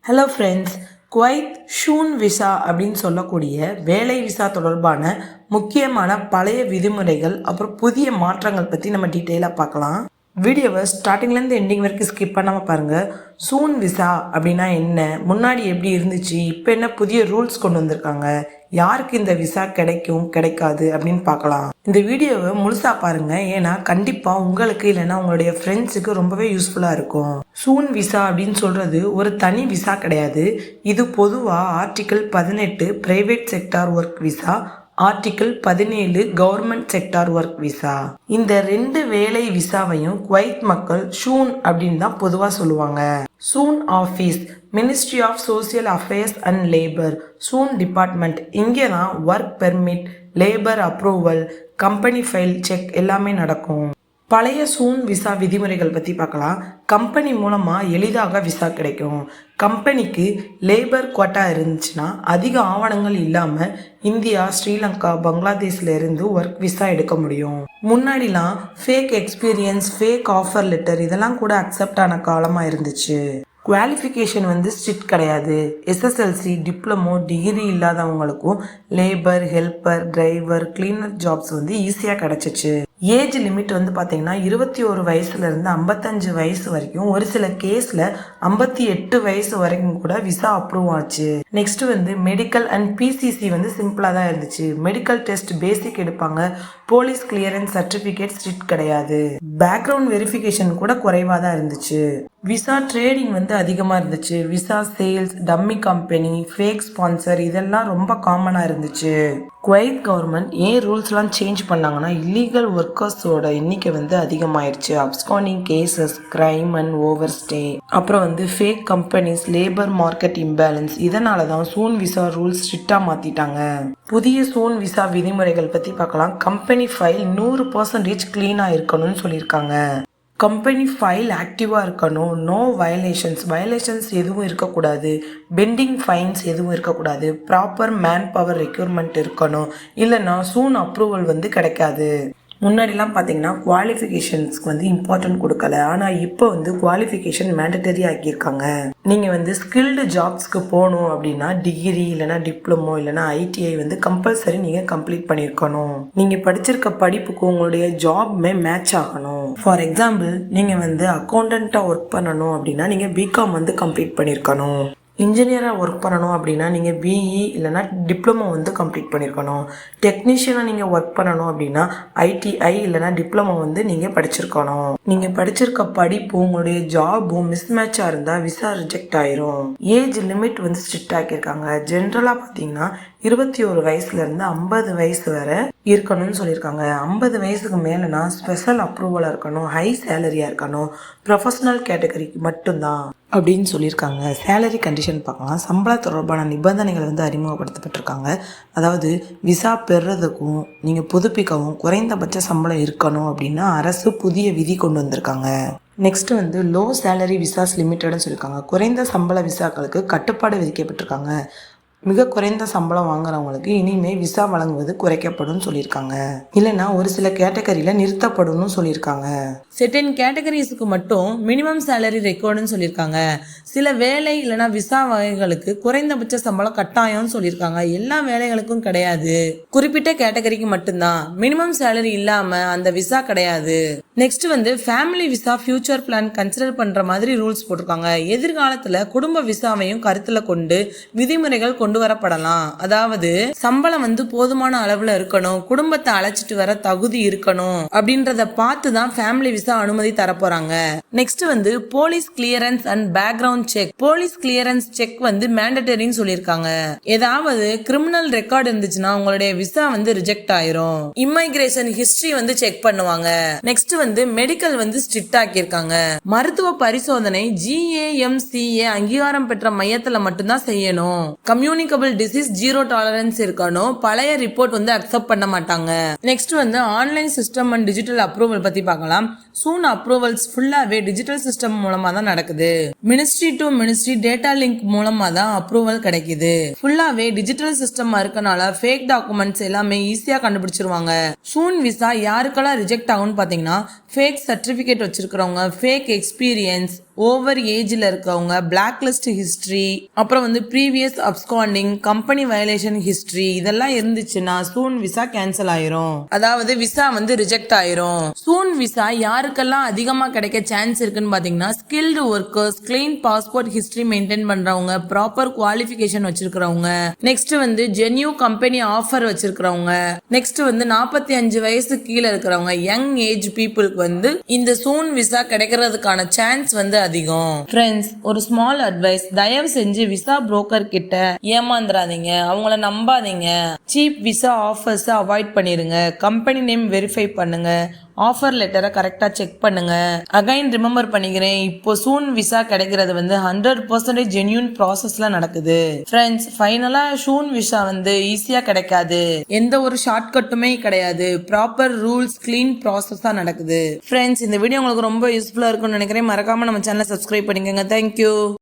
Hello friends, Kuwait soon visa அப்படின்னு சொல்லக்கூடிய வேலை விசா தொடர்பான முக்கியமான பழைய விதிமுறைகள் அப்புறம் புதிய மாற்றங்கள் பற்றி நம்ம டீட்டெயிலாக பார்க்கலாம். வீடியோவை ஸ்டார்டிங்லேருந்து எண்டிங் வரைக்கும் ஸ்கிப் பண்ணாமல் பாருங்கள். ஷூன் விசா அப்படின்னா என்ன, முன்னாடி எப்படி இருந்துச்சு, இப்போ என்ன புதிய ரூல்ஸ் கொண்டு வந்திருக்காங்க, யாருக்கு இந்த விசா கிடைக்கும் கிடைக்காது அப்படின்னு பார்க்கலாம். இந்த வீடியோவை முழுசாக பாருங்கள், ஏன்னா கண்டிப்பாக உங்களுக்கு இல்லைன்னா உங்களுடைய ஃப்ரெண்ட்ஸுக்கு ரொம்பவே யூஸ்ஃபுல்லாக இருக்கும். ஷூன் விசா அப்படின்னு சொல்கிறது ஒரு தனி விசா கிடையாது. இது பொதுவாக article 18 private sector work visa, article 17 government sector work visa. இந்த ரெண்டு வேலை விசாவையும் குவைத் மக்கள் ஷூன் அப்படின்னு தான் பொதுவாக சொல்லுவாங்க. Shuoon office, ministry of social affairs and labour, Shuoon department. இங்கே தான் work permit, labour approval, company file check எல்லாமே நடக்கும். பழைய ஷூன் விசா விதிமுறைகள் பற்றி பார்க்கலாம். கம்பெனி மூலமாக எளிதாக விசா கிடைக்கும். கம்பெனிக்கு லேபர் குவாட்டா இருந்துச்சுன்னா அதிக ஆவணங்கள் இல்லாமல் இந்தியா, ஸ்ரீலங்கா, பங்களாதேஷ்ல இருந்து ஒர்க் விசா எடுக்க முடியும். முன்னாடிலாம் fake experience, fake offer letter இதெல்லாம் கூட அக்செப்ட் ஆன காலமாக இருந்துச்சு. குவாலிஃபிகேஷன் ஸ்ட்ரிக்ட் கிடையாது. எஸ்எஸ்எல்சி, டிப்ளமோ, டிகிரி இல்லாதவங்களுக்கும் labour, helper, driver, cleaner jobs ஈஸியாக கிடச்சிச்சு. ஏஜ் லிமிட் பார்த்தீங்கன்னா 21 வயசுலேருந்து 55 வயசு வரைக்கும், ஒரு சில கேஸில் 58 வயசு வரைக்கும் கூட விசா அப்ரூவ் ஆச்சு. நெக்ஸ்ட் மெடிக்கல் அண்ட் பிசிசி சிம்பிளாக தான் இருந்துச்சு. மெடிக்கல் டெஸ்ட் பேசிக் எடுப்பாங்க. போலீஸ் கிளியரன்ஸ் சர்டிஃபிகேட் ஸ்ட்ரிக்ட் கிடையாது. பேக்ரவுண்ட் வெரிஃபிகேஷன் கூட குறைவாக தான் இருந்துச்சு. விசா ட்ரேடிங் அதிகமாக இருந்துச்சு. Visa sales, dummy company, fake sponsor இதெல்லாம் ரொம்ப காமனாக இருந்துச்சு. குவைத் கவர்மெண்ட் ஏன் ரூல்ஸ்லாம் சேஞ்ச் பண்ணாங்கன்னா, இல்லீகல் ஒர்க்கர்ஸோட எண்ணிக்கை அதிகமாயிருச்சு. Absconding cases, crime and over stay, அப்புறம் fake companies, labour market imbalance. இதனால தான் ஷூன் விசா ரூல்ஸ் ஸ்ட்ரிக்டாக மாற்றிட்டாங்க. புதிய ஷூன் விசா விதிமுறைகள் பற்றி பார்க்கலாம். கம்பெனி ஃபைல் 100% கிளீனாக இருக்கணும்னு சொல்லியிருக்காங்க. கம்பெனி ஃபைல் ஆக்டிவாக இருக்கணும். நோ வயலேஷன்ஸ் எதுவும் இருக்கக்கூடாது. பெண்டிங் ஃபைன்ஸ் எதுவும் இருக்கக்கூடாது. ப்ராப்பர் மேன் பவர் ரெக்யூர்மெண்ட் இருக்கணும். இல்லைன்னா ஷூன் அப்ரூவல் கிடைக்காது. முன்னாடிலாம் பார்த்தீங்கன்னா குவாலிஃபிகேஷன்ஸ்க்கு இம்பார்ட்டன்ட் கொடுக்கல. ஆனால் இப்போ குவாலிஃபிகேஷன் மேண்டட்டரி ஆக்கியிருக்காங்க. நீங்கள் ஸ்கில்டு ஜாப்ஸ்க்கு போகணும் அப்படின்னா டிகிரி இல்லைனா டிப்ளமோ இல்லைனா ஐடிஐ கம்பல்சரி நீங்கள் கம்ப்ளீட் பண்ணியிருக்கணும். நீங்கள் படிச்சிருக்க படிப்புக்கு உங்களுடைய ஜாப்மே மேட்ச் ஆகணும். ஃபார் எக்ஸாம்பிள், நீங்கள் அக்கௌண்டண்ட்டாக ஒர்க் பண்ணணும் அப்படின்னா நீங்கள் பிகாம் கம்ப்ளீட் பண்ணியிருக்கணும். இன்ஜினியராக ஒர்க் பண்ணணும் அப்படின்னா நீங்கள் பிஇ இல்லைனா டிப்ளமோ கம்ப்ளீட் பண்ணியிருக்கணும். டெக்னீஷியனாக நீங்கள் ஒர்க் பண்ணணும் அப்படின்னா ஐடிஐ இல்லைனா டிப்ளமோ நீங்கள் படிச்சிருக்கணும். நீங்கள் படிச்சிருக்க படிப்பு உங்களுடைய ஜாபும் மிஸ்மேட்சாக இருந்தால் விசா ரிஜெக்ட் ஆயிரும். ஏஜ் லிமிட் ஸ்ட்ரிக்ட் ஆக்கியிருக்காங்க. ஜென்ரலாக பார்த்தீங்கன்னா 21 வயசுலேருந்து 50 வயசு வரை இருக்கணும்னு சொல்லியிருக்காங்க. 50 வயசுக்கு மேலேனா ஸ்பெஷல் அப்ரூவலாக இருக்கணும், ஹை சேலரியாக இருக்கணும், ப்ரொஃபஷனல் கேட்டகரிக்கு மட்டும்தான் அப்படின்னு சொல்லியிருக்காங்க. சேலரி கண்டிஷன் பார்க்கலாம். சம்பள தொடர்பான நிபந்தனைகள் அறிமுகப்படுத்தப்பட்டிருக்காங்க. அதாவது விசா பெறுறதுக்கும் நீங்கள் புதுப்பிக்கவும் குறைந்தபட்ச சம்பளம் இருக்கணும் அப்படின்னு அரசு புதிய விதி கொண்டு வந்திருக்காங்க. நெக்ஸ்ட் லோ சேலரி விசாஸ் லிமிட்டட்னு சொல்லியிருக்காங்க. குறைந்த சம்பள விசாக்களுக்கு கட்டுப்பாடு விதிக்கப்பட்டிருக்காங்க. மிக குறைந்த சம்பளம் வாங்குறவங்களுக்கு இனிமேல் விசா வழங்குவது குறைக்கப்படும் சொல்லியிருக்காங்க. இல்லைன்னா ஒரு சில கேட்டகரியில் நிறுத்தப்படும் சொல்லியிருக்காங்க. செர்டன் கேட்டகரிஸுக்கு மட்டும் மினிமம் சேலரி ரெக்கார்டுன்னு சொல்லியிருக்காங்க. சில வேலை இல்லைனா விசா வகைகளுக்கு குறைந்தபட்ச சம்பளம் கட்டாயம்னு சொல்லியிருக்காங்க. எல்லா வேலைகளுக்கும் கிடையாது, குறிப்பிட்ட கேட்டகரிக்கு மட்டும்தான். மினிமம் சேலரி இல்லாமல் அந்த விசா கிடையாது. Next family visa future plan consider பண்ற மாதிரி ரூல்ஸ் போட்டிருக்காங்க. எதிர்காலத்துல குடும்ப விசாவையும் கருத்துல கொண்டு விதிமுறைகள் கொண்டு வரப்படலாம். அதாவது சம்பளம் போதுமான அளவுல இருக்கணும், குடும்பத்தை அழைச்சிட்டு வர தகுதி இருக்கணும் அப்படின்றத பார்த்து தான் ஃபேமிலி விசா அனுமதி தரப்போறாங்க. Next police clearance and background check. Police clearance check மேண்டட்டரின்னு சொல்லியிருக்காங்க. ஏதாவது கிரிமினல் ரெக்கார்டு இருந்துச்சுன்னா உங்களுடைய விசா ரிஜெக்ட் ஆயிரும். இமிகிரேஷன் ஹிஸ்டரி செக் பண்ணுவாங்க. நெக்ஸ்ட் மெடிக்கல் ஸ்ட்ரிக்ட் ஆக்கியிருக்காங்க. மருத்துவ பரிசோதனை GAMCA அங்கீகாரம் பெற்ற மையத்துல மட்டும்தான் செய்யணும். கம்யூனிகபிள் டிசீஸ் 0 டாலரன்ஸ் இருக்கணும். பழைய ரிப்போர்ட் அக்செப்ட் பண்ண மாட்டாங்க. Next online system and digital approval பத்தி பார்க்கலாம். சூன் அப்ரூவல்ஸ் ஃபுல்லாவே டிஜிட்டல் சிஸ்டம் மூலமா தான் நடக்குது. Ministry to ministry data link மூலமா தான் அப்ரூவல் கிடைக்குது. ஃபுல்லாவே டிஜிட்டல் சிஸ்டம் இருக்கனால ஃபேக் டாக்குமெண்ட்ஸ் எல்லாமே ஈஸியா கண்டுபிடிச்சிருவாங்க. சூன் விசா யாருக்கெல்லாம் ரிஜெக்ட் ஆகும்னு பாத்தீங்கன்னா, ஃபேக் சர்டிபிகேட் வச்சிருக்கிறவங்க, ஃபேக் எக்ஸ்பீரியன்ஸ், ஓவர் ஏஜ்ல இருக்கவங்க, பிளாக் லிஸ்ட் ஹிஸ்டரி, அப்புறம் வந்து previous absconding, company violation history இதெல்லாம் இருந்துச்சுன்னா சூன் விசா கேன்சல் ஆயிரும். அதாவது விசா வந்து ரிஜெக்ட் ஆயிரும். சூன் விசா யாருக்கெல்லாம் அதிகமா கிடைக்க சான்ஸ் இருக்குன்னு பாத்தீங்கன்னா, skilled workers, clean passport history maintain பண்றவங்க, ப்ராப்பர் குவாலிஃபிகேஷன் வச்சிருக்கிறவங்க, நெக்ஸ்ட் வந்து ஜென்யூ கம்பெனி ஆஃபர் வச்சிருக்கிறவங்க, நெக்ஸ்ட் வந்து 45 வயசு கீழே இருக்கிறவங்க, யங் ஏஜ் பீப்புளுக்கு வந்து இந்த சூன் விசா கிடைக்கிறதுக்கான சான்ஸ் வந்து அதிகம். ஃப்ரெண்ட்ஸ், ஒரு ஸ்மால் அட்வைஸ், தயவு செஞ்சு விசா புரோக்கர் கிட்ட ஏமாந்துடாதீங்க, அவங்கள நம்பாதீங்க. சீப் விசா ஆஃபர்ஸ் அவாய்ட் பண்ணிருங்க. கம்பெனி நேம் வெரிஃபை பண்ணுங்க. ஆஃபர் லெட்டரை கரெக்டாக செக் பண்ணுங்க. அகைன் ரிமெம்பர் பண்ணிக்கிறேன், இப்போ சூன் விசா கிடைக்கிறது வந்து 100% ஜென்யூன் ப்ராசஸ்ல நடக்குது. ஃப்ரெண்ட்ஸ், ஃபைனலா சூன் விசா வந்து ஈஸியா கிடைக்காது. எந்த ஒரு ஷார்ட்கட்டுமே கிடையாது. ப்ராப்பர் ரூல்ஸ், கிளீன் ப்ராசஸ் தான் நடக்குது. ஃப்ரெண்ட்ஸ், இந்த வீடியோ உங்களுக்கு ரொம்ப யூஸ்ஃபுல்லா இருக்கும்னு நினைக்கிறேன். மறக்காம நம்ம சேனலை சப்ஸ்கிரைப் பண்ணிக்கோங்க. தேங்க்யூ.